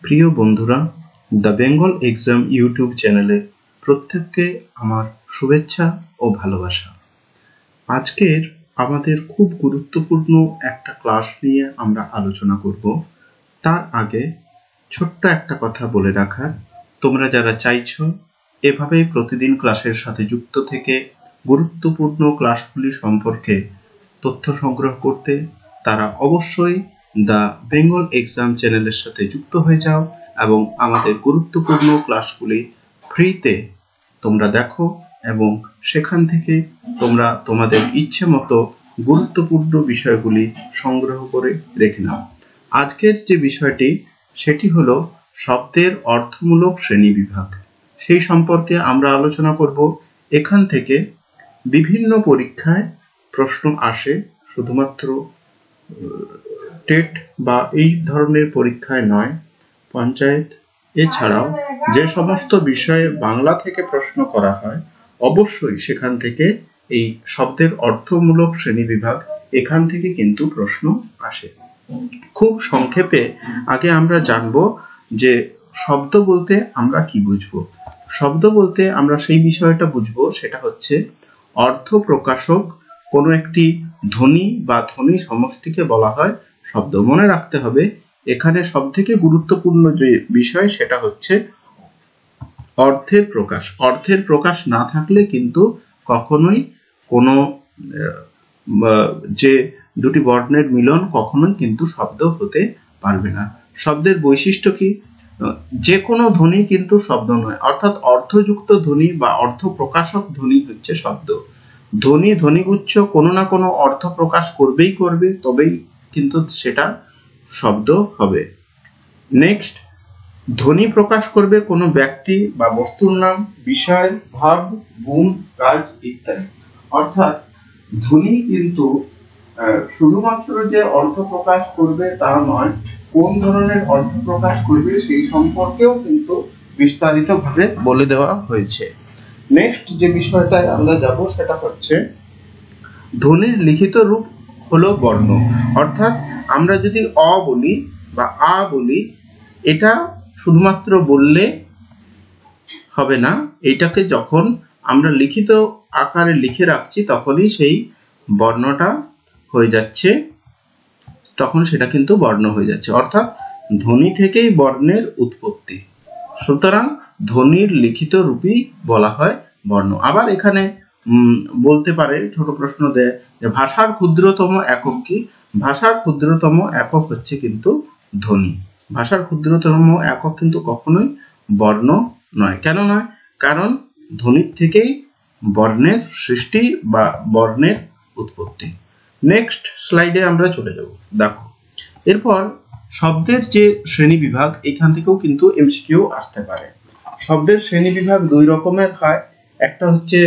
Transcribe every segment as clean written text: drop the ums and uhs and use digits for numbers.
প্রিয় বন্ধুরা, the Bengal exam YouTube চ্যানেলে প্রত্যেককে আমার শুভেচ্ছা ও ভালোবাসা। আজকের আমাদের খুব গুরুত্বপূর্ণ একটা ক্লাস নিয়ে আমরা আলোচনা করব। তার আগে ছোট্ট একটা কথা বলে রাখার, তোমরা যারা চাইছো এভাবেই প্রতিদিন ক্লাসের সাথে যুক্ত থেকে গুরুত্বপূর্ণ ক্লাসগুলি সম্পর্কে তথ্য সংগ্রহ করতে, তারা অবশ্যই দ্য বেঙ্গল এক্সাম চ্যানেলের সাথে যুক্ত হয়ে যাও এবং আমাদের গুরুত্বপূর্ণ ক্লাসগুলি ফ্রিতে তোমরা দেখো এবং সেখান থেকে তোমরা তোমাদের ইচ্ছে মতো গুরুত্বপূর্ণ বিষয়গুলি সংগ্রহ করে রেখে নাও। আজকের যে বিষয়টি সেটি হলো শব্দের অর্থমূলক শ্রেণীবিভাগ। সেই সম্পর্কে আমরা আলোচনা করব। এখান থেকে বিভিন্ন পরীক্ষায় প্রশ্ন আসে, শুধুমাত্র টেট বা এই ধরনের পরীক্ষায় নয়, পঞ্চায়েত এছাড়াও যে সমস্ত বিষয়ে বাংলা থেকে প্রশ্ন করা হয়, অবশ্যই সেখান থেকে এই শব্দের অর্থমূলক শ্রেণীবিভাগ এখান থেকে কিন্তু প্রশ্ন আসে। খুব সংক্ষেপে আগে আমরা জানব যে শব্দ বলতে আমরা কি বুঝবো। শব্দ বলতে আমরা সেই বিষয়টা বুঝবো, সেটা হচ্ছে অর্থ প্রকাশক কোনো একটি ধ্বনি বা ধ্বনি সমষ্টিকে বলা হয় শব্দ। মনে রাখতে হবে এখানে সবথেকে গুরুত্বপূর্ণ যে বিষয় সেটা হচ্ছে অর্থের প্রকাশ। অর্থের প্রকাশ না থাকলে কিন্তু কখনোই কোনো যে দুটি বর্ণের মিলন কখনোই কিন্তু শব্দ হতে পারবে না। শব্দের বৈশিষ্ট্য কি? যে কোনো ধ্বনি কিন্তু শব্দ নয়, অর্থাৎ অর্থযুক্ত ধ্বনি বা অর্থ প্রকাশক ধ্বনি হচ্ছে শব্দ। ধ্বনি ধ্বনিগুচ্ছ কোনো না কোনো অর্থ প্রকাশ করবেই করবে, তবেই কিন্তু সেটা শব্দ হবে। নেক্সট, ধ্বনি প্রকাশ করবে কোনো ব্যক্তি বা বস্তুর নাম, বিষয়, ভাব, গুণ, কাজ ইত্যাদি। অর্থাৎ ধ্বনি কিন্তু শুধুমাত্র যে অর্থ প্রকাশ করবে তা নয়, কোন ধরনের অর্থ প্রকাশ করবে সেই সম্পর্কেও কিন্তু বিস্তারিতভাবে বলে দেওয়া হয়েছে। নেক্সট যে বিষয়টায় আমরা যাব সেটা হচ্ছে ধ্বনির লিখিত রূপ হলো বর্ণ। অর্থাৎ আমরা যদি অ বলি বা আ বলি, এটা শুধুমাত্র বললে হবে না, এইটাকে যখন আমরা লিখিত আকারে লিখে রাখছি তখনই সেই বর্ণটা হয়ে যাচ্ছে, তখন সেটা কিন্তু বর্ণ হয়ে যাচ্ছে। অর্থাৎ ধ্বনি থেকেই বর্ণের উৎপত্তি, সুতরাং ধ্বনির লিখিত রূপই বলা হয় বর্ণ। আবার এখানে বলতে পারে, ছোট প্রশ্ন দেয় যে ভাষার ক্ষুদ্রতম একক কি? ভাষার ক্ষুদ্রতম একক হচ্ছে কিন্তু ধ্বনি। ভাষার ক্ষুদ্রতম একক কিন্তু কখনোই বর্ণ নয়। কেন নয়? কারণ ধ্বনির থেকেই বর্ণের সৃষ্টি বা বর্ণের উৎপত্তি। নেক্সট স্লাইডে আমরা চলে যাব। দেখো, এরপর শব্দের যে শ্রেণীবিভাগ, এখান থেকেও কিন্তু এমসিকিউ আসতে পারে। শব্দের শ্রেণীবিভাগ দুই রকমের হয়, একটা হচ্ছে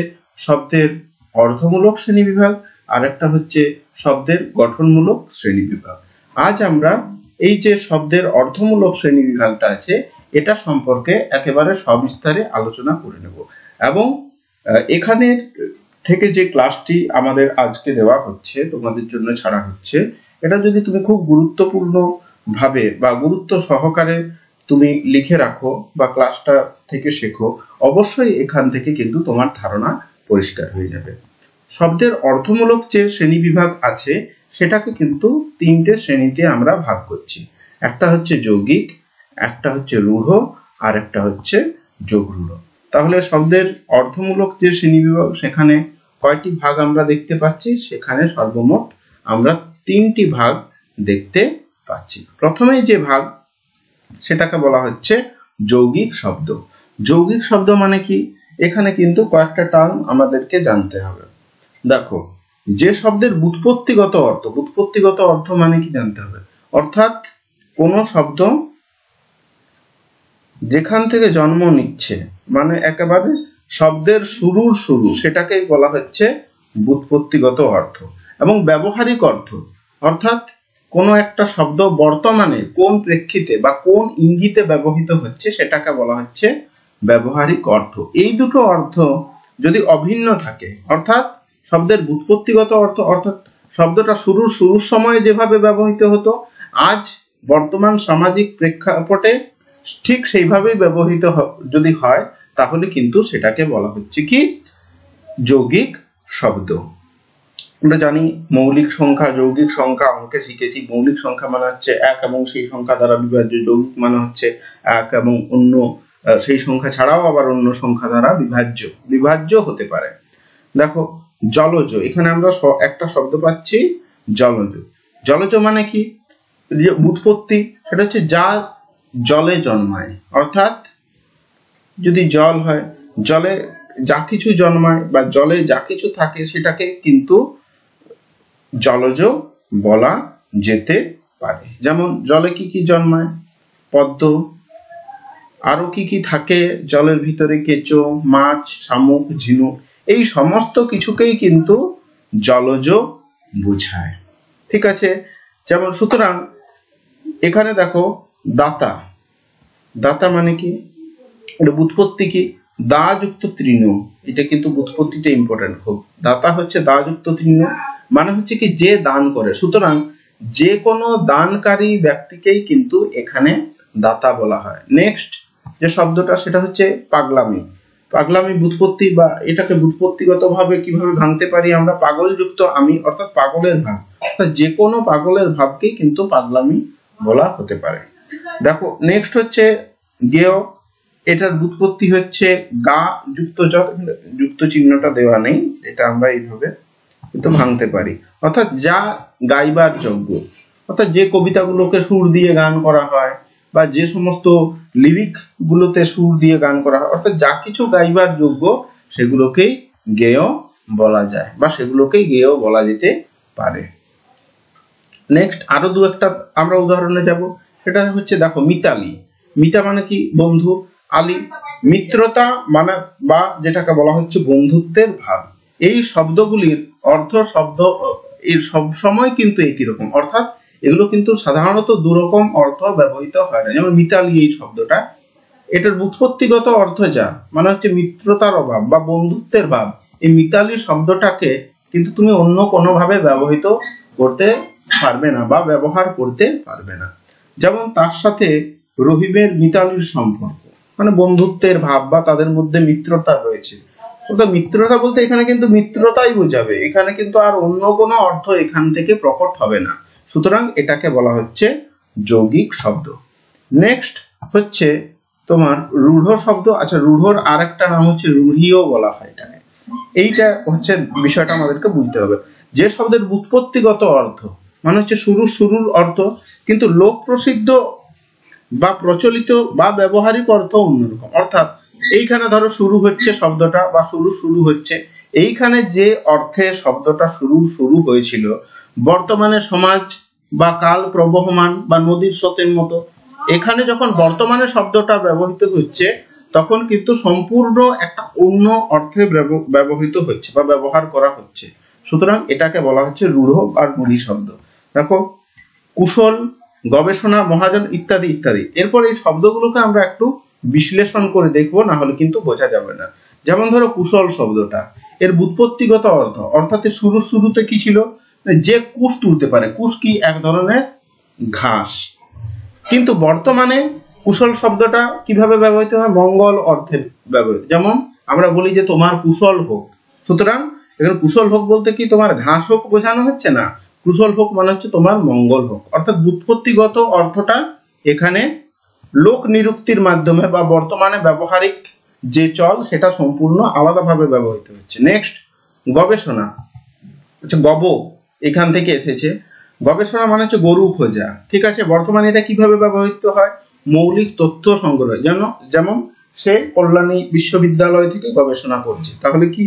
শব্দের অর্থমূলক শ্রেণীবিভাগ, আর একটা হচ্ছে শব্দের গঠনমূলক শ্রেণীবিভাগ। আজ আমরা এই যে শব্দের অর্থমূলক শ্রেণীবিভাগটা আছে, এটা সম্পর্কে একেবারে সবিস্তারে আলোচনা করে নেব। এবং এখানে থেকে যে ক্লাসটি আমাদের আজকে দেওয়া হচ্ছে, তোমাদের জন্য ছাড়া হচ্ছে, এটা যদি তুমি খুব গুরুত্বপূর্ণ ভাবে বা গুরুত্ব সহকারে তুমি লিখে রাখো বা ক্লাসটা থেকে শেখো, অবশ্যই এখান থেকে কিন্তু তোমার ধারণা পরিষ্কার হয়ে যাবে। শব্দের অর্থমূলক যে শ্রেণীবিভাগ আছে সেটাকে কিন্তু তিনটে শ্রেণীতে আমরা ভাগ করছি। একটা হচ্ছে যৌগিক, একটা হচ্ছে রূঢ়, আর একটা হচ্ছে যোগরূঢ়। তাহলে শব্দের অর্থমূলক যে শ্রেণীবিভাগ, সেখানে কয়টি ভাগ আমরা দেখতে পাচ্ছি? সেখানে সর্বমোট আমরা তিনটি ভাগ দেখতে পাচ্ছি। প্রথমেই যে ভাগ, সেটাকে বলা হচ্ছে যৌগিক শব্দ। যৌগিক শব্দ মানে কি? এখানে কিন্তু কয়েকটা টার্ম আমাদেরকে জানতে হবে। দেখো, যে শব্দের ব্যুৎপত্তিগত অর্থ, ব্যুৎপত্তিগত অর্থ মানে কি জানতে হবে। অর্থাৎ কোন শব্দ যেখান থেকে জন্ম নিচ্ছে, মানে একেবারে শব্দের শুরুর শুরু, সেটাকেই বলা হচ্ছে ব্যুৎপত্তিগত অর্থ। এবং ব্যবহারিক অর্থ, অর্থাৎ কোন একটা শব্দ বর্তমানে কোন প্রেক্ষিতে বা কোন ইঙ্গিতে ব্যবহৃত হচ্ছে, সেটাকে বলা হচ্ছে ব্যবহারিক অর্থ। এই দুটো অর্থ যদি অভিন্ন থাকে, অর্থাৎ শব্দের ব্যুৎপত্তিগত অর্থ, অর্থাৎ শব্দটা শুরুর সময়ে যেভাবে ব্যবহৃত হতো, আজ বর্তমান সামাজিক প্রেক্ষাপটে ঠিক সেইভাবেই ব্যবহৃত যদি হয় তাহলে কিন্তু সেটাকে বলা হচ্ছে কি যৌগিক শব্দ। আমরা জানি মৌলিক সংখ্যা, যৌগিক সংখ্যা অঙ্কে শিখেছি। মৌলিক সংখ্যা মানে হচ্ছে এক এবং সেই সংখ্যা দ্বারা বিভাজ্য, যৌগিক মানে হচ্ছে এক এবং অন্য সেই সংখ্যা ছাড়াও আবার অন্য সংখ্যা দ্বারা বিভাজ্য হতে পারে। দেখো জলজ, এখানে আমরা একটা শব্দ পাচ্ছি জলজ। জলজ মানে কি, উৎপত্তি সেটা হচ্ছে যা জলে জন্মায়, অর্থাৎ যদি জল হয়, জলে যা কিছু জন্মায় বা জলে যা কিছু থাকে সেটাকে কিন্তু জলজ বলা যেতে পারে। যেমন জলে কি কি জন্মায়, পদ্ম, আরো কি কি থাকে জলের ভিতরে, কেঁচো, মাছ, শামুক, ঝিনুক, এই সমস্ত কিছুকেই কিন্তু জলজ বোঝায়। ঠিক আছে, যেমন সুতরাং এখানে দেখো দাতা, দাতা মানে কি, এটা ব্যুৎপত্তি কি, দা যুক্ত তৃণ, এটা কিন্তু ব্যুৎপত্তিটা ইম্পর্টেন্ট খুব। দাতা হচ্ছে দা যুক্ত তৃণ, মানে হচ্ছে কি যে দান করে। সুতরাং যে কোনো দানকারী ব্যক্তিকেই কিন্তু এখানে দাতা বলা হয়। নেক্সট যে শব্দটা সেটা হচ্ছে পাগলামি। পাগলামি ব্যুৎপত্তি বা এটাকে ব্যুৎপত্তিগত ভাবে কিভাবে ভাঙতে পারি আমরা, পাগল যুক্ত আমি, অর্থাৎ পাগলের ভাব, অর্থাৎ যে কোনো পাগলের ভাবকেই কিন্তু পাগলামি বলা হতে পারে। দেখো নেক্সট হচ্ছে গেয়, এটার ব্যুৎপত্তি হচ্ছে গা যুক্ত জ, যুক্ত চিহ্নটা দেওয়া নেই, এটা আমরা এইভাবে কিন্তু ভাঙতে পারি, অর্থাৎ যা গাইবার যোগ্য, অর্থাৎ যে কবিতাগুলোকে সুর দিয়ে গান করা হয় বা যে সমস্ত লিরিক গুলোতে সুর দিয়ে গান করা হয়, অর্থাৎ যা কিছু গাইবার যোগ্য সেগুলোকেই গেয় বলা যায় বা সেগুলোকেই গেয় বলা যেতে পারে। নেক্সট আরো দু একটা আমরা উদাহরণে যাব। সেটা হচ্ছে দেখো মিতালি, মিতা মানে কি বন্ধু, আলী মিত্রতা মানে বা যেটাকে বলা হচ্ছে বন্ধুত্বের ভাব। এই শব্দগুলির অর্থ শব্দ এর সব সময় কিন্তু একই রকম, অর্থাৎ এগুলো কিন্তু সাধারণত দুরকম অর্থ ব্যবহৃত হয় না। যেমন মিতালি এই শব্দটা, এটার ব্যুৎপত্তিগত অর্থ যা মানে হচ্ছে মিত্রতার অভাব বা বন্ধুত্বের ভাব। এই মিতালি শব্দটাকে কিন্তু তুমি অন্য কোনো ভাবে ব্যবহৃত করতে পারবে না বা ব্যবহার করতে পারবে না। যেমন তার সাথে রহিমের মিতালির সম্পর্ক, মানে বন্ধুত্বের ভাব বা তাদের মধ্যে মিত্রতা রয়েছে। অর্থাৎ মিত্রতা বলতে এখানে কিন্তু মিত্রতাই বোঝাবে, এখানে কিন্তু আর অন্য কোনো অর্থ এখান থেকে প্রকট হবে না। সুতরাং এটাকে বলা হচ্ছে যৌগিক শব্দ। নেক্সট হচ্ছে তোমার রূঢ় শব্দ। আচ্ছা, রূঢ়র আর একটা নাম হচ্ছে রূঢ়িও বলা হয় এটাকে। এইটা হচ্ছে বিষয়টা আমাদেরকে বুঝতে হবে। যে শব্দের ব্যুৎপত্তিগত অর্থ মানে হচ্ছে শুরুর অর্থ, কিন্তু লোক প্রসিদ্ধ বা প্রচলিত বা ব্যবহারিক অর্থ অন্যরকম। অর্থাৎ এইখানে ধরো শুরু হচ্ছে শব্দটা বা শুরু হচ্ছে, এইখানে যে অর্থে শব্দটা শুরু হয়েছিল, বর্তমানে সমাজ বা কাল প্রবহমান বা নদীর স্রোতের মতো, এখানে যখন বর্তমানে শব্দটা ব্যবহৃত হচ্ছে তখন কিন্তু সম্পূর্ণ একটা অন্য অর্থে ব্যবহৃত হচ্ছে বা ব্যবহার করা হচ্ছে। সুতরাং এটাকে বলা হচ্ছে রূঢ় বা রূঢ়ি শব্দ। দেখো কুশল, গবেষণা, মহাজন ইত্যাদি ইত্যাদি। এরপর এই শব্দগুলোকে আমরা একটু বিশ্লেষণ করে দেখবো, না হলে কিন্তু বোঝা যাবে না। যেমন ধরো কুশল শব্দটা, এর ব্যুৎপত্তিগত অর্থ, অর্থাৎ শুরুতে কি ছিল, যে কুশ তুলতে পারে। কুশ কি এক ধরনের ঘাস, কিন্তু বর্তমানে কুশল শব্দটা কিভাবে ব্যবহৃত হয়, মঙ্গল অর্থে ব্যবহৃত। যেমন আমরা বলি যে তোমার কুশল হোক, সুতরাং এখানে কুশল হোক বলতে কি তোমার ঘাস হোক বোঝানো হচ্ছে না, কুশল হোক মানে হচ্ছে তোমার মঙ্গল হোক। অর্থাৎ ব্যুৎপত্তিগত অর্থটা এখানে লোক নিরুক্তির মাধ্যমে বা বর্তমানে ব্যবহারিক যে চল সেটা সম্পূর্ণ আলাদাভাবে ব্যবহৃত হচ্ছে। নেক্সট গবেষণা, আচ্ছা গব এখান থেকে এসেছে। গবেষণা মানে হচ্ছে গরু খোঁজা। ঠিক আছে, বর্তমানে এটা কিভাবে ব্যবহৃত হয়, মৌলিক তথ্য সংগ্রহ। যেমন সে কল্যাণী বিশ্ববিদ্যালয় থেকে গবেষণা করছে, তাহলে কি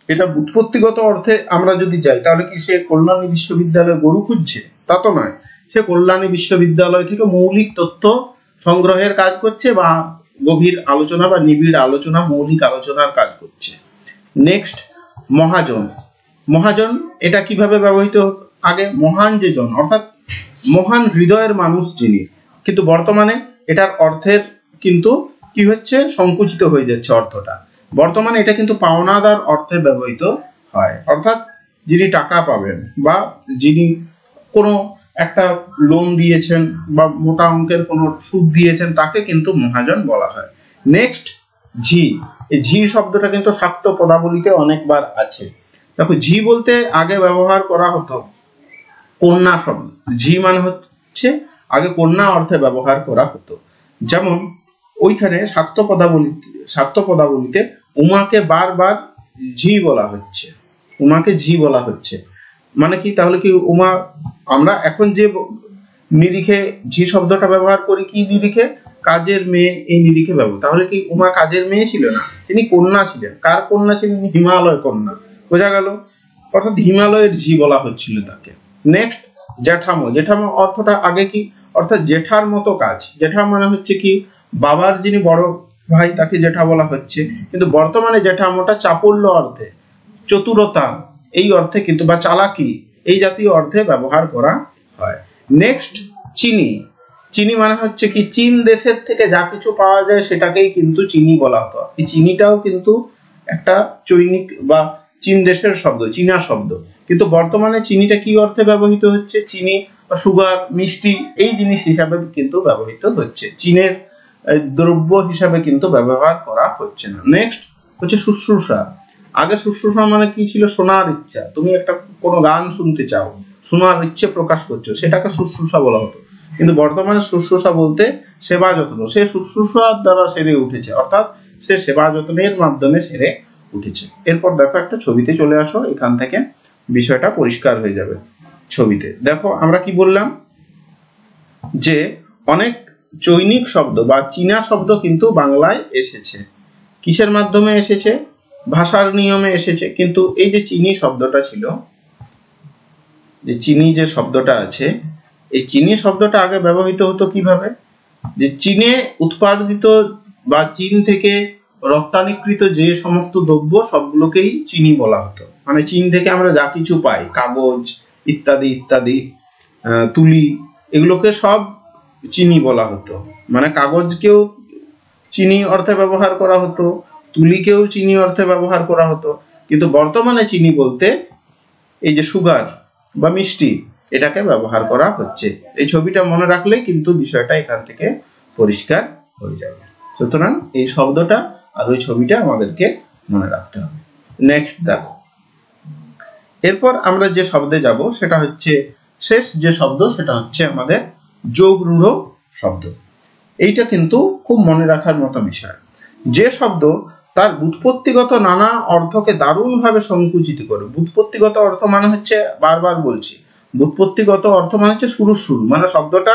এটা ব্যুৎপত্তিগত অর্থে আমরা যদি যাই তাহলে কি সে কল্যাণী বিশ্ববিদ্যালয়ে গরু খুঁজছে, তা তো নয়। সে কল্যাণী বিশ্ববিদ্যালয় থেকে মৌলিক তথ্য সংগ্রহের কাজ করছে বা গভীর আলোচনা বা নিবিড় আলোচনা, মৌলিক আলোচনার কাজ করছে। নেক্সট মহাজন, মহাজন এটা কিভাবে ব্যবহৃত, আগে মহান যে জন, অর্থাৎ মহান হৃদয়ের মানুষ যিনি, কিন্তু বর্তমানে এটার অর্থের কিন্তু কি হচ্ছে, সংকুচিত হয়ে যাচ্ছে অর্থটা। বর্তমানে এটা কিন্তু পাওনাদার অর্থে ব্যবহৃত হয়, অর্থাৎ যিনি টাকা পাবেন বা যিনি কোনো একটা লোন দিয়েছেন বা মোটা অঙ্কের কোনো সুদ দিয়েছেন, তাকে কিন্তু মহাজন বলা হয়। নেক্সট ঝি। এই ঝি শব্দটা কিন্তু শাক্ত পদাবলিতে অনেকবার আছে। দেখো ঝি বলতে আগে ব্যবহার করা হতো কন্যা শব্দ। ঝি মানে হচ্ছে আগে কন্যা অর্থে ব্যবহার করা হতো। যেমন ওইখানে শাক্ত পদাবলিতে উমাকে বারবার ঝি বলা হচ্ছে, উমাকে ঝি বলা হচ্ছে। মানে কি, তাহলে কি উমা, আমরা এখন যে নিরিখে ঝি শব্দটা ব্যবহার করি, কি নিরিখে? কাজের মেয়ে, এই নিরিখে ব্যবহার। তাহলে কি উমা কাজের মেয়ে ছিল না, তিনি কন্যা ছিলেন। কার কন্যা ছিলেন? হিমালয় কন্যা। বোঝা গেল? অর্থাৎ হিমালয়ের ঝি বলা হচ্ছিল তাকে। নেক্সট জ্যাঠামো। জ্যাঠামো অর্থটা আগে কি, অর্থাৎ জেঠার মতো কাজ। জেঠা মানে হচ্ছে কি, বাবার যিনি বড় ভাই তাকে জেঠা বলা হচ্ছে, কিন্তু বর্তমানে জ্যাঠামোটা চাপল্য অর্থে, চতুরতা এই অর্থে কিন্তু, বা চালাকি এই জাতীয় অর্থে ব্যবহার করা হয়। নেক্সট চিনি। চিনি মানে হচ্ছে কি, চীন দেশের থেকে যা কিছু পাওয়া যায় সেটাকেই কিন্তু চিনি বলা হতো। এই চিনিটাও কিন্তু একটা চৈনিক বা চীন দেশের শব্দ, চীনা শব্দ। কিন্তু বর্তমানে চিনিটা কি অর্থে ব্যবহৃত হচ্ছে? চিনি বা সুগার, মিষ্টি এই জিনিস হিসাবে কিন্তু ব্যবহৃত হচ্ছে, চীনের দ্রব্য হিসাবে কিন্তু ব্যবহার করা হচ্ছে না। নেক্সট হচ্ছে শুশ্রূষা। আগে শুশ্রূষা মানে কি ছিল? শোনার ইচ্ছা। তুমি একটা কোনো গান শুনতে চাও, শোনার ইচ্ছে প্রকাশ করছো, সেটাকে শুশ্রূষা বলা হতো। কিন্তু বর্তমানে শুশ্রূষা বলতে সেবা যত্ন, সে শুশ্রূষার দ্বারা সেরে উঠেছে, অর্থাৎ সে সেবা যত্নের মাধ্যমে সেরে উঠেছে। এরপর দেখো একটা ছবিতে চলে আসো, এখান থেকে বিষয়টা পরিষ্কার হয়ে যাবে। ছবিতে দেখো আমরা কি বললাম, যে অনেক চৈনিক শব্দ বা চীনা শব্দ কিন্তু বাংলায় এসেছে। কিসের মাধ্যমে এসেছে? ভাষার নিয়মে এসেছে। কিন্তু এই যে চিনি শব্দটা ছিল, যে চিনি যে শব্দটা আছে, এই চিনি শব্দটা আগে ব্যবহৃত হতো কিভাবে? যে চীনে উৎপাদিত বা চীন থেকে রপ্তানিকৃত যে সমস্ত দ্রব্য সবগুলোকেই চিনি বলা হতো। মানে চীন থেকে আমরা যা কিছু পাই, কাগজ ইত্যাদি ইত্যাদি, তুলি, এগুলোকে সব চিনি বলা হতো। মানে কাগজকেও চিনি অর্থে ব্যবহার করা হতো, তুলিকেও চিনি অর্থে ব্যবহার করা হতো। কিন্তু বর্তমানে চিনি বলতে এই যে সুগার বা মিষ্টি, এটাকে ব্যবহার করা হচ্ছে। এই ছবিটা মনে রাখলেই কিন্তু বিষয়টা এখান থেকে পরিষ্কার হয়ে যাবে। সুতরাং এই শব্দটা আর ওই ছবিটা আমাদেরকে মনে রাখতে হবে। নেক্সট দেখো, এরপর আমরা যে শব্দে যাব সেটা হচ্ছে শেষ যে শব্দ, সেটা হচ্ছে আমাদের যোগ রূঢ় শব্দ। এইটা কিন্তু খুব মনে রাখার মতো বিষয়। যে শব্দ তার ব্যুৎপত্তিগত নানা অর্থকে দারুণভাবে সংকুচিত করে। ব্যুৎপত্তিগত অর্থ মানে হচ্ছে, বারবার বলছি, ব্যুৎপত্তিগত অর্থ মানে হচ্ছে শুরুর শুরু, মানে শব্দটা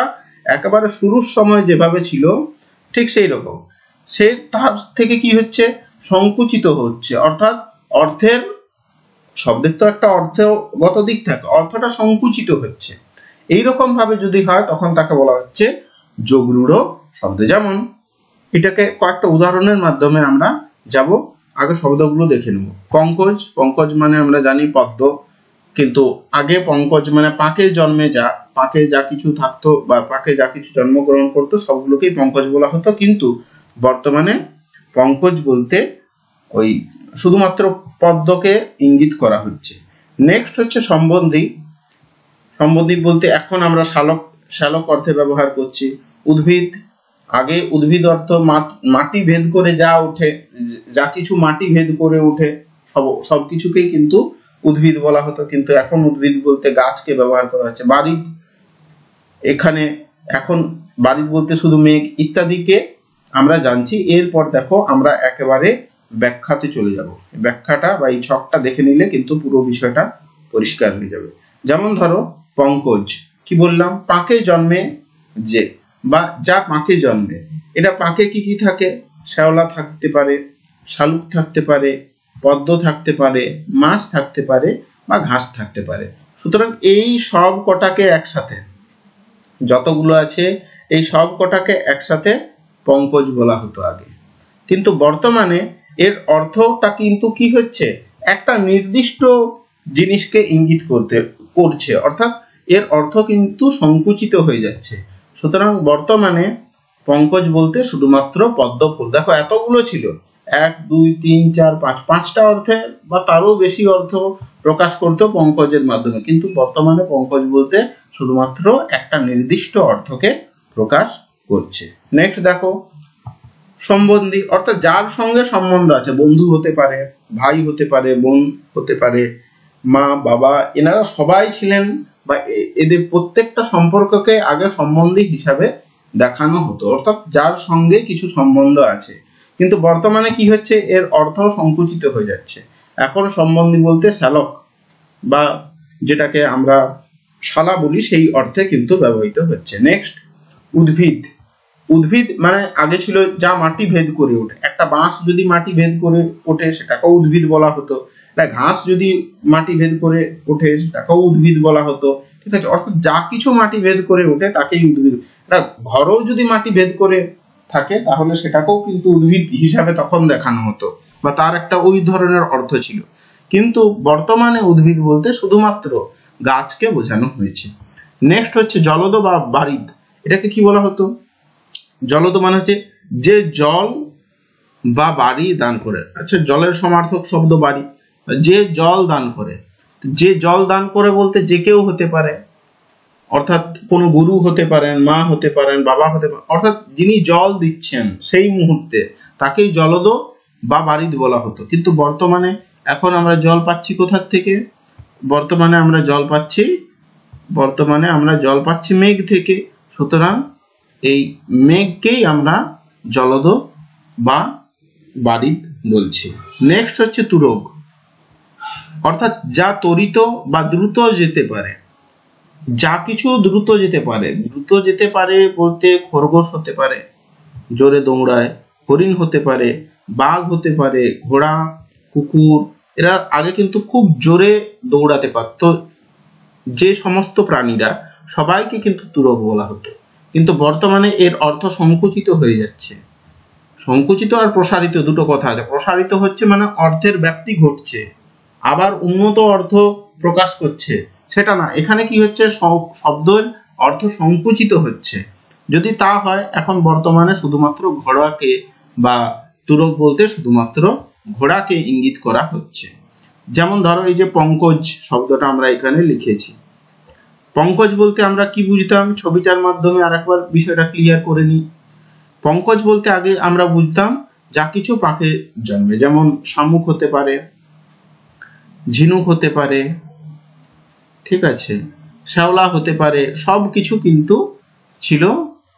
একেবারে শুরুর সময় যেভাবে ছিল ঠিক সেই রকম, সে তার থেকে কি হচ্ছে? সংকুচিত হচ্ছে। অর্থাৎ অর্থের, শব্দের তো একটা অর্থগত দিক থাকে, অর্থটা সংকুচিত হচ্ছে। এইরকম ভাবে যদি হয় তখন তাকে বলা হচ্ছে যোগরূঢ় শব্দ। যেমন এটাকে কয়েকটা উদাহরণের মাধ্যমে আমরা যাব। আগে শব্দগুলো দেখে নেব। পঙ্কজ। পঙ্কজ মানে আমরা জানি পদ্ম, কিন্তু আগে পঙ্কজ মানে পাকে জন্মে যা, পাকে যা কিছু থাকতো বা পাকে যা কিছু জন্মগ্রহণ করতো সবগুলোকেই পঙ্কজ বলা হতো। কিন্তু বর্তমানে পঙ্কজ বলতে ওই শুধুমাত্র পদ্মকে ইঙ্গিত করা হচ্ছে। নেক্সট হচ্ছে সম্বন্ধী। সম্বন্ধী বলতে এখন আমরা শালক অর্থে ব্যবহার করছি। উদ্ভিদ। আগে উদ্ভিদ অর্থ মাটি ভেদ করে যা ওঠে, যা কিছু মাটি ভেদ করে ওঠে সবকিছুকেই কিন্তু উদ্ভিদ বলা হতো, কিন্তু এখন উদ্ভিদ বলতে গাছকে ব্যবহার করা হচ্ছে। বারিদ। এখানে এখন বারিদ বলতে শুধু মেঘ ইত্যাদিকে আমরা জানছি। এরপর দেখো আমরা একেবারে ব্যাখ্যাতে চলে যাব। ব্যাখ্যাটা বা এই ছকটা দেখে নিলে কিন্তু পুরো বিষয়টা পরিষ্কার হয়ে যাবে। যেমন ধরো পঙ্কজ, কি বললাম? পাকে জন্মে যে, বা যা পাকে জন্মে। এটা পাকে কি কি থাকে? শ্যাওলা থাকতে পারে, শালুক থাকতে পারে, পদ্ম থাকতে পারে, মাছ থাকতে পারে, বা ঘাস থাকতে পারে। সুতরাং এই সব কটাকে একসাথে, যতগুলো আছে এই সব কটাকে একসাথে পঙ্কজ বলা হতো আগে। কিন্তু বর্তমানে এর অর্থটা কিন্তু কি হচ্ছে? একটা নির্দিষ্ট জিনিসকে ইঙ্গিত করছে, অর্থাৎ এর অর্থ কিন্তু সংকুচিত হয়ে যাচ্ছে। সুতরাং বর্তমানে পঙ্কজ বলতে শুধুমাত্র পদ্ম ফুল। দেখো এতগুলো ছিল, 1 2 3 4 5, 5টা অর্থে বা তারও বেশি অর্থ প্রকাশ করতো পঙ্কজের মাধ্যমে, কিন্তু বর্তমানে পঙ্কজ বলতে শুধুমাত্র একটা নির্দিষ্ট অর্থকে প্রকাশ করছে। নেক্সট দেখো সম্বন্ধী, অর্থাৎ যার সঙ্গে সম্বন্ধ আছে, বন্ধু হতে পারে, ভাই হতে পারে, বোন হতে পারে, মা বাবা, এনারা সবাই ছিলেন বা এদের প্রত্যেকটা সম্পর্ককে আগে সম্বন্ধী হিসাবে দেখানো হতো, অর্থাৎ যার সঙ্গে কিছু সম্বন্ধ আছে। কিন্তু বর্তমানে কি হচ্ছে, এর অর্থ সংকুচিত হয়ে যাচ্ছে। এখন সম্বন্ধী বলতে শ্যালক বা যেটাকে আমরা শালা বলি সেই অর্থে কিন্তু ব্যবহৃত হচ্ছে। নেক্সট উদ্ভিদ। উদ্ভিদ মানে আগে ছিল যা মাটি ভেদ করে ওঠে। একটা বাঁশ যদি মাটি ভেদ করে ওঠে সেটাকেও উদ্ভিদ বলা হতো, একটা ঘাস যদি মাটি ভেদ করে ওঠে সেটাকেও উদ্ভিদ বলা হতো, ঠিক আছে। অর্থাৎ যা কিছু মাটি ভেদ করে ওঠে তাকেই উদ্ভিদ। একটা ঘরও যদি মাটি ভেদ করে থাকে তাহলে সেটাকেও কিন্তু উদ্ভিদ হিসাবে তখন দেখানো হতো বা তার একটা ওই ধরনের অর্থ ছিল। কিন্তু বর্তমানে উদ্ভিদ বলতে শুধুমাত্র গাছকে বোঝানো হয়েছে। নেক্সট হচ্ছে জলদ বা বারিদ। এটাকে কি বলা হতো? জলদ মানে হচ্ছে যে জল বা বাড়ি দান করে। আচ্ছা, জলের সমার্থক শব্দ বাড়ি, যে জল দান করে। যে জল দান করে বলতে যে কেউ হতে পারে, অর্থাৎ কোনো গুরু হতে পারেন, মা হতে পারেন, বাবা হতে পারেন, অর্থাৎ যিনি জল দিচ্ছেন সেই মুহূর্তে তাকেই জলদ বা বারিদ বলা হতো। কিন্তু বর্তমানে এখন আমরা জল পাচ্ছি কোথার থেকে? বর্তমানে আমরা জল পাচ্ছি মেঘ থেকে। সুতরাং এই মেঘকেই আমরা জলদ বা বারিদ বলছি। নেক্সট হচ্ছে তুরগ, অর্থাৎ যা ত্বরিত বা দ্রুত যেতে পারে। যা কিছু দ্রুত যেতে পারে। দ্রুত যেতে পারে বলতে খরগোশ হতে পারে, জোরে দৌড়ায়, হরিণ হতে পারে, বাঘ হতে পারে, ঘোড়া, কুকুর, এরা আগে কিন্তু খুব জোরে দৌড়াতে পারত। যে সমস্ত প্রাণীরা সবাইকে কিন্তু তুরগ বলা হতো। কিন্তু বর্তমানে এর অর্থ সংকুচিত হয়ে যাচ্ছে। সংকুচিত আর প্রসারিত দুটো কথা আছে। প্রসারিত হচ্ছে মানে অর্থের ব্যাপ্তি ঘটছে, আবার উন্নত অর্থ প্রকাশ করছে সেটা না। এখানে কি হচ্ছে, শব্দের অর্থ সংকুচিত হচ্ছে। যদি তা হয়, এখন বর্তমানে শুধুমাত্র ঘোড়াকে বা তুরগ বলতে শুধুমাত্র ঘোড়াকে ইঙ্গিত করা হচ্ছে। যেমন ধরো এই যে পঙ্কজ শব্দটা আমরা এখানে লিখেছি। পঙ্কজ বলতে আমরা কি বুঝতাম, ছবিটার মাধ্যমে আরেকবার বিষয়টা ক্লিয়ার করে নিই। পঙ্কজ বলতে আগে আমরা বুঝতাম যা কিছু পাকে জন্মে, যেমন শামুক হতে পারে, ঝিনুক হতে পারে, ঠিক আছে, শ্যাওলা হতে পারে, সব কিছু কিন্তু ছিল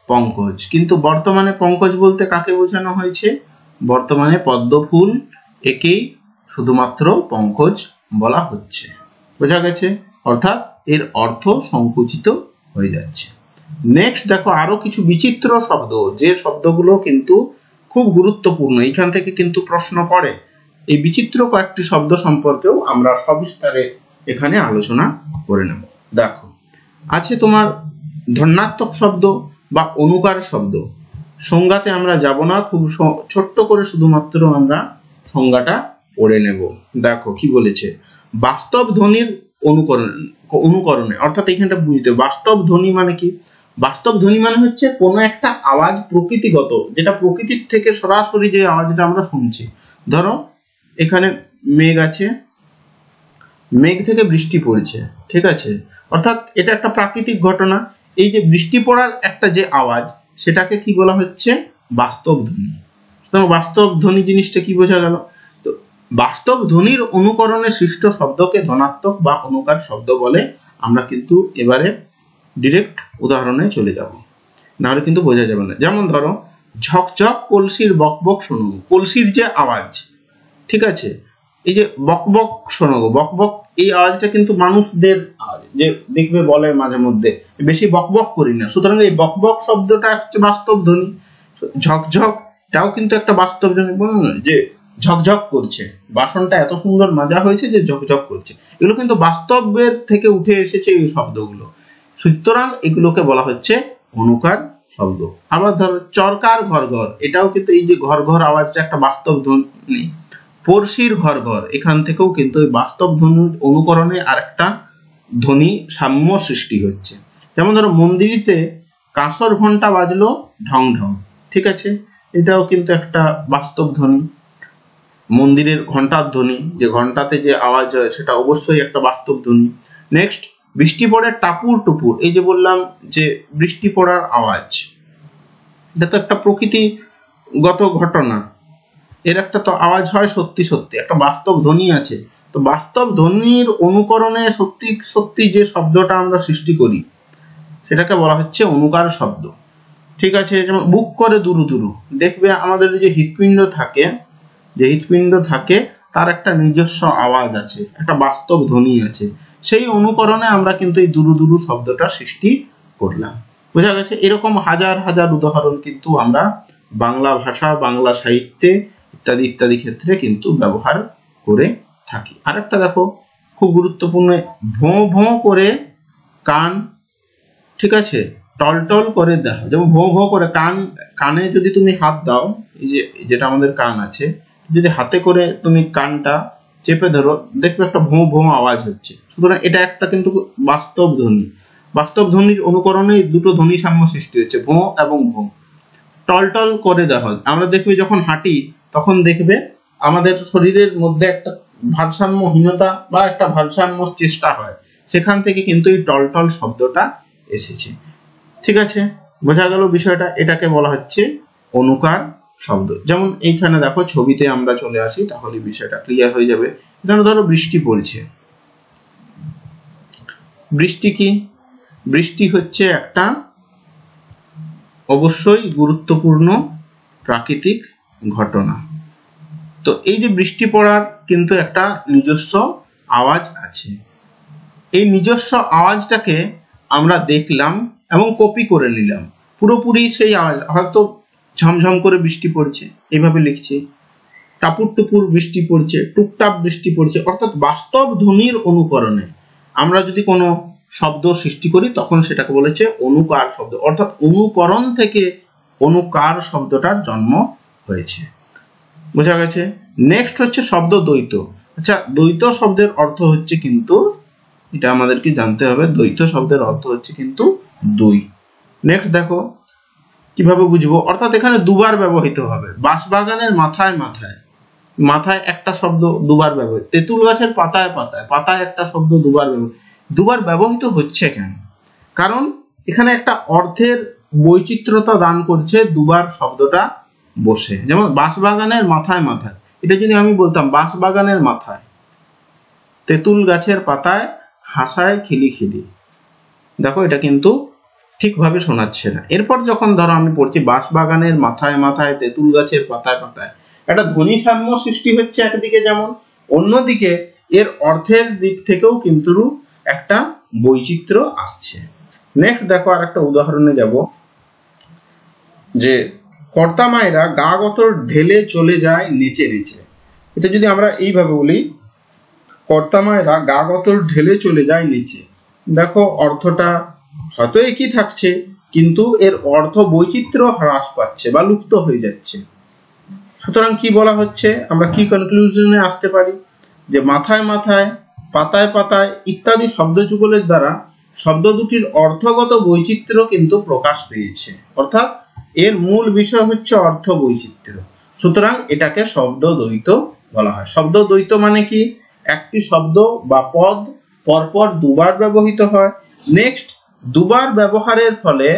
পঙ্কজ। কিন্তু বর্তমানে পঙ্কজ বলতে কাকে বোঝানো হয়েছে? বর্তমানে পদ্ম ফুল, একেই শুধুমাত্র পঙ্কজ বলা হচ্ছে। বোঝা গেছে? অর্থাৎ এর অর্থ সংকুচিত হয়ে যাচ্ছে। নেক্সট দেখো আরো কিছু বিচিত্র শব্দ, যে শব্দগুলো কিন্তু খুব গুরুত্বপূর্ণ, এখান থেকে কিন্তু প্রশ্ন পড়ে। এই বিচিত্র কয়েকটি শব্দ সম্পর্কেও আমরা সবিস্তারে এখানে আলোচনা করে নেব। দেখো আছে তোমার ধন্যাত্মক শব্দ বা অনুকার শব্দ। সংজ্ঞাতে আমরা যাব না, খুব ছোট্ট করে শুধুমাত্র আমরা সংজ্ঞাটা পড়ে নেব। দেখো কি বলেছে, বাস্তব ধ্বনির অনুকরণে, অর্থাৎ এখানটা বুঝতে বাস্তব ধ্বনি মানে কি? বাস্তব ধ্বনি মানে হচ্ছে কোনো একটা আওয়াজ প্রকৃতিগত, যেটা প্রকৃতির থেকে সরাসরি যে আওয়াজটা আমরা শুনছি। ধরো এখানে মেঘ আছে, মেঘ থেকে বৃষ্টি পড়ছে, ঠিক আছে, অর্থাৎ এটা একটা প্রাকৃতিক ঘটনা। এই যে বৃষ্টি পড়ার একটা যে আওয়াজ, সেটাকে কি বলা হচ্ছে? বাস্তব ধ্বনি। বাস্তব ধ্বনি জিনিসটা কি বোঝা গেল? তো বাস্তব ধ্বনির অনুকরণে সৃষ্ট শব্দকে ধনাত্মক বা অনুকার শব্দ বলে। আমরা কিন্তু এবারে ডিরেক্ট উদাহরণে চলে যাব, নাহলে কিন্তু বোঝা যাবে না। যেমন ধরো ঝকঝক কলসির বকবক শোনো, কলসির যে আওয়াজ, ঠিক আছে, এই যে বকবক শোনো, বকবক এই আওয়াজটা কিন্তু মানুষদের আওয়াজ, যে দেখবে বলে মাঝে মধ্যে বেশি বকবক করি না, সুতরাং এই বকবক শব্দটা হচ্ছে বাস্তব ধ্বনি। ঝকঝক এটাও কিন্তু একটা বাস্তব ধ্বনি, যে ঝকঝক করছে, বাসনটা এত সুন্দর মাজা হয়েছে যে ঝকঝক করছে, এগুলো কিন্তু বাস্তবের থেকে উঠে এসেছে এই শব্দগুলো। সুতরাং এগুলোকে বলা হচ্ছে অনুকার শব্দ। আবার ধরো চরকার ঘর ঘর, এটাও কিন্তু এই যে ঘর ঘর আওয়াজটা একটা বাস্তব ধ্বনি। পড়শির ঘর ঘর, এখান থেকেও কিন্তু বাস্তব ধ্বনি অনুকরণে আরেকটা ধ্বনি সাম্য সৃষ্টি হচ্ছে। যেমন ধরো মন্দিরিতে কাঁসর ঘন্টা বাজলো ঢং ঢং, ঠিক আছে, এটাও কিন্তু একটা বাস্তব ধ্বনি। মন্দিরের ঘন্টার ধ্বনি, যে ঘন্টাতে যে আওয়াজ হয় সেটা অবশ্যই একটা বাস্তব ধ্বনি। নেক্সট, বৃষ্টি পড়ে টাপুর টুপুর, এই যে বললাম যে বৃষ্টি পড়ার আওয়াজ, এটা তো একটা প্রকৃতিগত ঘটনা, এর একটা তো আওয়াজ হয় সত্যি সত্যি, একটা বাস্তব ধ্বনি আছে। তো বাস্তব ধ্বনির অনুকরণে সত্যি সত্যি যে শব্দটা আমরা সৃষ্টি করি সেটাকে বলা হচ্ছে অনুকার শব্দ। ঠিক আছে, যেমন বুক করে দুরু দুরু, দেখবে আমাদের যে হৃৎপিণ্ড থাকে তার একটা নিজস্ব আওয়াজ আছে, একটা বাস্তব ধ্বনি আছে, সেই অনুকরণে আমরা কিন্তু এই দুরু দুরু শব্দটা সৃষ্টি করলাম। বোঝা গেছে? এরকম হাজার হাজার উদাহরণ কিন্তু আমরা বাংলা ভাষা, বাংলা সাহিত্যে ইত্যাদি ইত্যাদি ক্ষেত্রে কিন্তু ব্যবহার করে থাকি। আরেকটা দেখো খুব গুরুত্বপূর্ণ, ভোঁ ভোঁ করে কান, ঠিক আছে, টলটল করে দেখো, যেমন ভোঁ ভোঁ করে কানে যদি তুমি হাত দাও, এই যে যেটা আমাদের কান আছে, যদি হাতে করে তুমি কানটা চেপে ধরো, দেখবে একটা ভোঁ ভোঁ আওয়াজ হচ্ছে। সুতরাং এটা একটা কিন্তু বাস্তব ধ্বনি। বাস্তব ধ্বনির অনুকরণে দুটো ধ্বনি সাম্য সৃষ্টি হচ্ছে, ভোঁ এবং ভোঁ। টলটল করে দেখো, আমরা দেখবে যখন হাঁটি তখন দেখবে আমাদের শরীরের মধ্যে একটা ভারসাম্যহীনতা বা একটা ভারসাম্য চেষ্টা হয়, সেখান থেকে কিন্তু এই টলটল শব্দটা এসেছে। ঠিক আছে, বোঝা গেল বিষয়টা? এটাকে বলা হচ্ছে অনুকার শব্দ। যেমন এইখানে দেখো ছবিতে আমরা চলে আসি, তাহলে বিষয়টা ক্লিয়ার হয়ে যাবে। এখানে ধরো বৃষ্টি পড়ছে, বৃষ্টি কি? বৃষ্টি হচ্ছে একটা অবশ্যই গুরুত্বপূর্ণ প্রাকৃতিক ঘটনা। তো এই যে বৃষ্টি পড়ার কিন্তু একটা নিজস্ব আওয়াজ আছে, এই নিজস্ব আওয়াজটাকে আমরা দেখলাম এবং কপি করে নিলাম, পুরোপুরি সেই আওয়াজ, হয়তো ঝমঝম করে বৃষ্টি পড়ছে এইভাবে লিখছি, টাপুর টুপুর বৃষ্টি পড়ছে, টুকটাপ বৃষ্টি পড়ছে, অর্থাৎ বাস্তব ধ্বনির অনুকরণে আমরা যদি কোনো শব্দ সৃষ্টি করি তখন সেটাকে বলেছে অনুকার শব্দ, অর্থাৎ অনুকরণ থেকে অনুকার শব্দটার জন্ম হয়েছে। বোঝা গেছে? নেক্সট হচ্ছে শব্দ দ্বৈত। আচ্ছা, দ্বৈত শব্দের অর্থ হচ্ছে কিন্তু, এটা আমাদেরকে জানতে হবে, দ্বৈত শব্দের অর্থ হচ্ছে কিন্তু দুই। নেক্সট দেখো কিভাবে বুঝবো, অর্থাৎ এখানে দুবার ব্যবহৃত হবে। বাঁশবাগানের মাথায় মাথায়, মাথায় একটা শব্দ দুবার ব্যবহৃত, তেঁতুল গাছের পাতায় পাতায়, পাতায় একটা শব্দ দুবার ব্যবহৃত হচ্ছে কেন? কারণ এখানে একটা অর্থের বৈচিত্র্যতা দান করছে দুবার শব্দটা বসে। যেমন বাঁশবাগানের মাথায় মাথায়, এটা যদি আমি বলতাম বাঁশবাগানের মাথায়, তেঁতুল গাছের পাতায় হাসায় খিলি খিলি, দেখো এটা কিন্তু ঠিকভাবে শোনাচ্ছে না। এরপর যখন ধরো আমি পড়ছি বাঁশবাগানের মাথায় মাথায়, তেঁতুল গাছের পাতায় পাতায়, একটা ধ্বনি সাম্য সৃষ্টি হচ্ছে একদিকে, যেমন অন্যদিকে এর অর্থের দিক থেকেও কিন্তু একটা বৈচিত্র্য আসছে। নেক্সট দেখো আর একটা উদাহরণে যাব, যে কর্তা মায়েরা গা গতর ঢেলে চলে যায় নেচে নেচে। এটা যদি আমরা এইভাবে বলি, কর্তা মায়েরা গা গতর ঢেলে চলে যায় নেচে, দেখো অর্থটা হয়তো একই থাকছে, কিন্তু এর অর্থ বৈচিত্র্য হ্রাস পাচ্ছে বা লুপ্ত হয়ে যাচ্ছে। সুতরাং কি বলা হচ্ছে, আমরা কি কনক্লুশনে আসতে পারি, যে মাথায় মাথায়, পাতায় পাতায় ইত্যাদি শব্দ যুগলের দ্বারা শব্দ দুটির অর্থগত বৈচিত্র্য কিন্তু প্রকাশ পেয়েছে, অর্থাৎ এর মূল বিষয় হচ্ছে অর্থ বৈচিত্র্য। সুতরাং এটাকে শব্দ দ্বৈত বলা হয়। শব্দ দ্বৈত মানে কি, একটি শব্দ বা পদ পরপর দুবার ব্যবহৃত হয়। নেক্সট, দুবার ব্যবহারের ফলে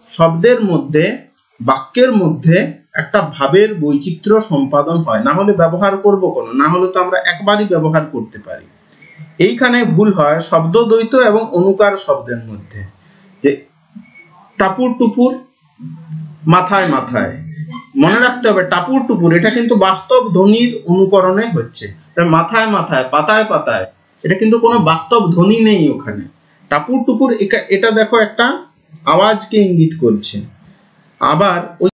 শব্দের মধ্যে, বাক্যের মধ্যে একটা ভাবের বৈচিত্র্য সম্পাদন হয়, না হলে ব্যবহার করব কেন? না হলে তো আমরা একবারই ব্যবহার করতে পারি। এইখানে ভুল হয় শব্দ দ্বৈত এবং অনুকার শব্দের মধ্যে, যে টাপুর টুপুর, মাথায় মাথায়, মনে রাখতে হবে টাপুর টুপুর এটা কিন্তু বাস্তব ধ্বনির অনুকরণে হচ্ছে, মাথায় মাথায়, পাতায় পাতায়, এটা কিন্তু কোনো বাস্তব ধ্বনি নেই ওখানে। টাপুর টুপুর এটা দেখো একটা আওয়াজকে ইঙ্গিত করছে। আবার